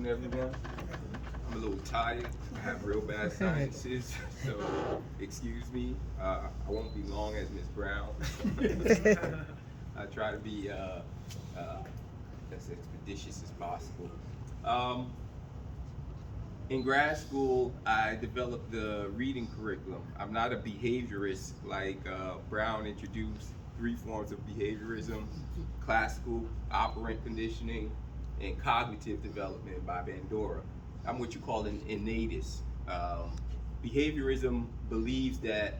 everyone. I'm a little tired. I have real bad sinuses, so excuse me. I won't be long as Miss Brown. I try to be as expeditious as possible. Um, in grad school, I developed the reading curriculum. I'm not a behaviorist like Brown introduced 3 forms of behaviorism: classical, operant conditioning, and cognitive development by Bandura. I'm what you call an innatist. Behaviorism believes that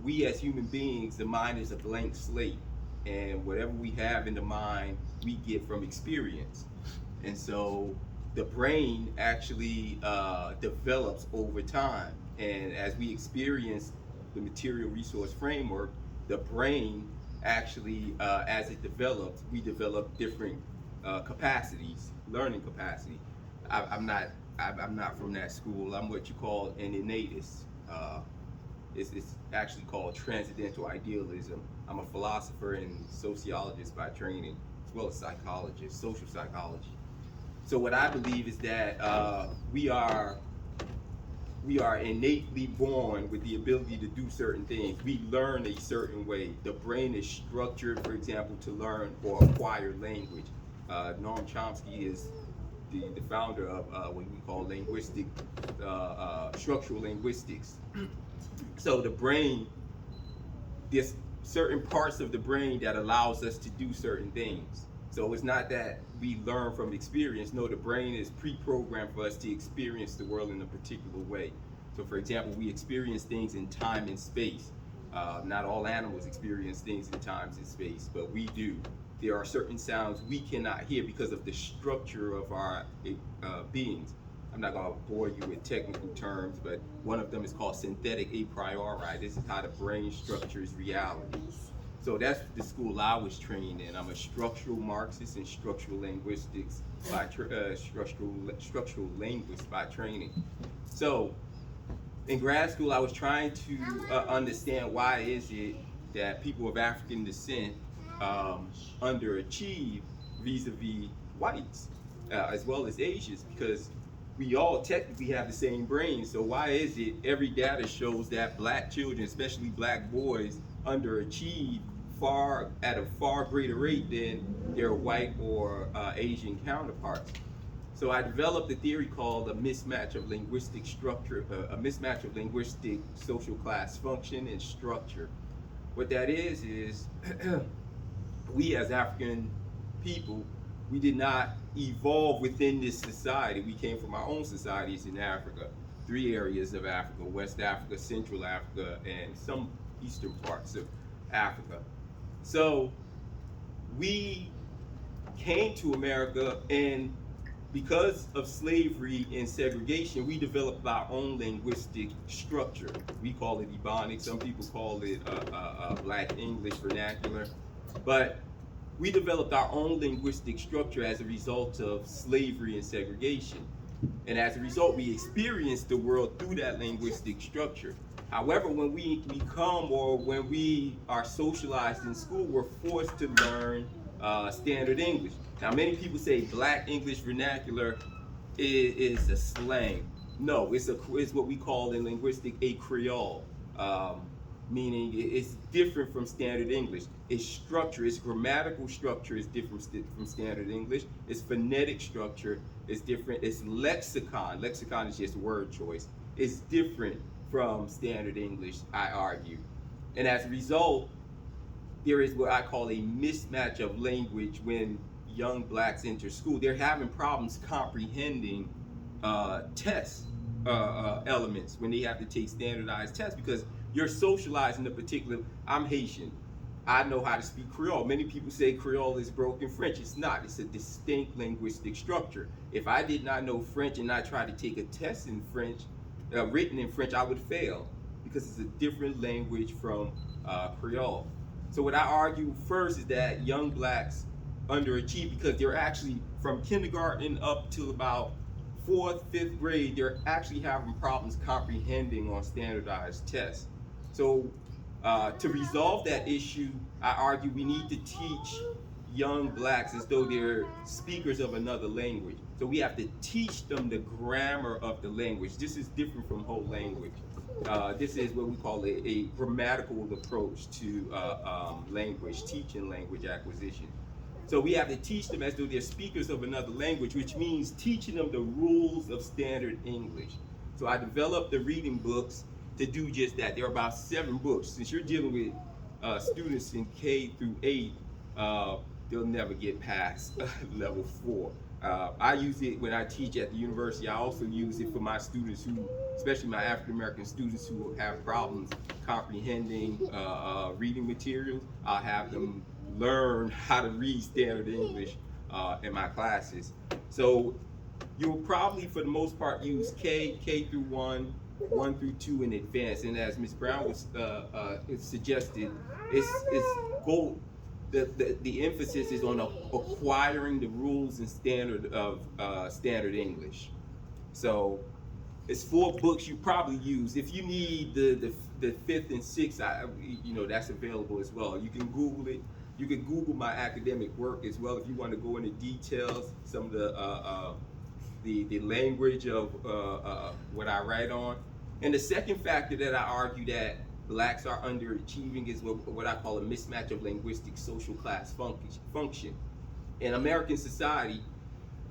we as human beings, the mind is a blank slate, and whatever we have in the mind, we get from experience. And so the brain actually develops over time. And as we experience the material resource framework, the brain actually, as it develops, we develop different capacities, learning capacity. I'm not. I'm not from that school. I'm what you call an innatist. It's actually called transcendental idealism. I'm a philosopher and sociologist by training, as well as psychologist, social psychology. So what I believe is that we are innately born with the ability to do certain things. We learn a certain way. The brain is structured, for example, to learn or acquire language. Noam Chomsky is the founder of what we call structural linguistics. So the brain, there's certain parts of the brain that allows us to do certain things. So it's not that we learn from experience. No, the brain is pre-programmed for us to experience the world in a particular way. So for example, we experience things in time and space. Not all animals experience things in time and space, but we do. There are certain sounds we cannot hear because of the structure of our beings. I'm not going to bore you with technical terms, but one of them is called synthetic a priori. This is how the brain structures reality. So that's the school I was trained in. I'm a structural Marxist and structural linguistics by structural linguist by training. So in grad school, I was trying to understand why is it that people of African descent underachieve vis-a-vis whites as well as Asians, because we all technically have the same brain. So why is it every data shows that black children, especially black boys, underachieve at a far greater rate than their white or Asian counterparts? So I developed a theory called a mismatch of linguistic structure, a mismatch of linguistic social class function and structure. What that is we as African people, we did not evolve within this society. We came from our own societies in Africa, 3 areas of Africa: West Africa, Central Africa, and some eastern parts of Africa. So we came to America, and because of slavery and segregation, we developed our own linguistic structure. We call it Ebonics. Some people call it Black English vernacular. But we developed our own linguistic structure as a result of slavery and segregation. And as a result, we experienced the world through that linguistic structure. However, when we become, or when we are socialized in school, we're forced to learn standard English. Now, many people say Black English vernacular is a slang. No, it's what we call in linguistics a Creole, meaning it's different from standard English. Its structure, its grammatical structure is different from standard English. Its phonetic structure is different. Its lexicon is just word choice, is different from standard English, I argue. And as a result, there is what I call a mismatch of language when young blacks enter school. They're having problems comprehending test elements when they have to take standardized tests, because you're socialized in a particular. I'm Haitian. I know how to speak Creole. Many people say Creole is broken French. It's not. It's a distinct linguistic structure. If I did not know French and I tried to take a test in French, written in French, I would fail, because it's a different language from Creole. So what I argue first is that young blacks underachieve because they're actually, from kindergarten up to about 4th, 5th grade, they're actually having problems comprehending on standardized tests. So to resolve that issue, I argue we need to teach young blacks as though they're speakers of another language. So we have to teach them the grammar of the language. This is different from whole language. This is what we call a grammatical approach to language, teaching language acquisition. So we have to teach them as though they're speakers of another language, which means teaching them the rules of standard English. So I developed the reading books to do just that. There are about 7 books. Since you're dealing with students in K through 8, they'll never get past level 4. I use it when I teach at the university. I also use it for my students who, especially my African American students who have problems comprehending reading materials. I'll have them learn how to read standard English in my classes. So you'll probably, for the most part, use K through 1, 1 through 2 in advance. And as Ms. Brown was suggested, it's gold. The emphasis is on acquiring the rules and standard of standard English. So it's 4 books you probably use. If you need the 5th and 6th, that's available as well. You can Google it. You can Google my academic work as well if you want to go into details, some of the language of what I write on. And the second factor that I argue that blacks are underachieving is what I call a mismatch of linguistic social class function. In American society,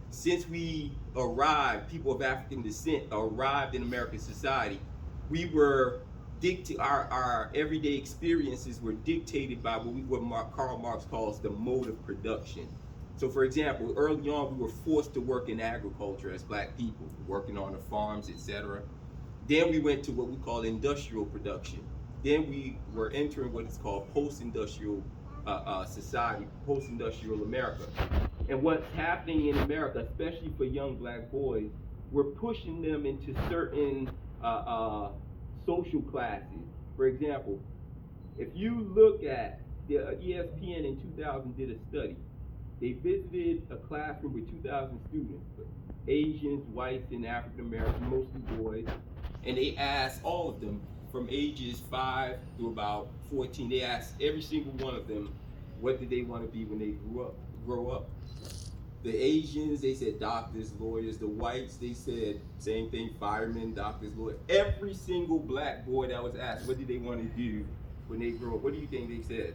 since we arrived, people of African descent arrived in American society, we were our everyday experiences were dictated by what Karl Marx calls the mode of production. So for example, early on we were forced to work in agriculture as black people, working on the farms, etc. Then we went to what we call industrial production. Then we were entering what is called post-industrial society, post-industrial America. And what's happening in America, especially for young black boys, we're pushing them into certain social classes. For example, if you look at ESPN in 2000 did a study. They visited a classroom with 2,000 students, Asians, whites, and African Americans, mostly boys, and they asked all of them from ages 5 to about 14. They asked every single one of them what did they want to be when they grow up. The Asians, they said doctors, lawyers. The whites, they said same thing, firemen, doctors, lawyers. Every single black boy that was asked what did they want to do when they grow up, what do you think they said?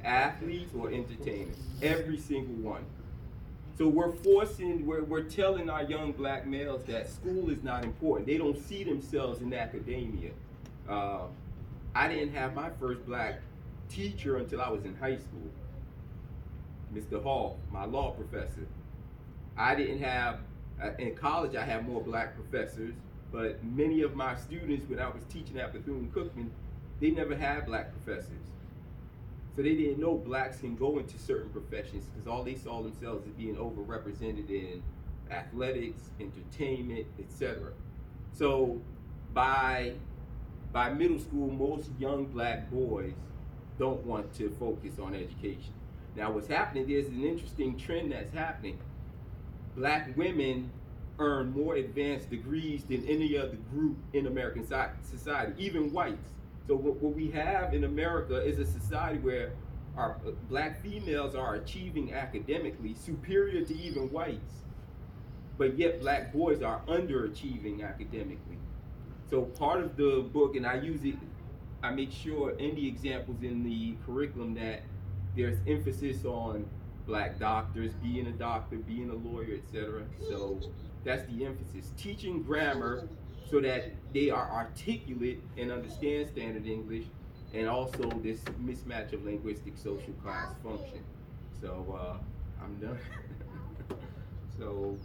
Athletes or entertainers. Every single one. So we're telling our young black males that school is not important. They don't see themselves in academia. I didn't have my first black teacher until I was in high school. Mr. Hall, my law professor. I didn't have, in college I had more black professors, but many of my students when I was teaching at Bethune-Cookman, they never had black professors. So they didn't know blacks can go into certain professions because all they saw themselves as being overrepresented in athletics, entertainment, etc. So by middle school, most young black boys don't want to focus on education. Now what's happening, there's an interesting trend that's happening. Black women earn more advanced degrees than any other group in American society, even whites. So what we have in America is a society where our black females are achieving academically superior to even whites, but yet black boys are underachieving academically. So part of the book, and I make sure in the examples in the curriculum that there's emphasis on black doctors, being a doctor, being a lawyer, etc. So that's the emphasis. Teaching grammar so that they are articulate and understand standard English, and also this mismatch of linguistic social class function. So I'm done. So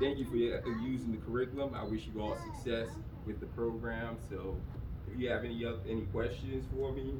thank you for using the curriculum. I wish you all success with the program. So if you have any questions for me.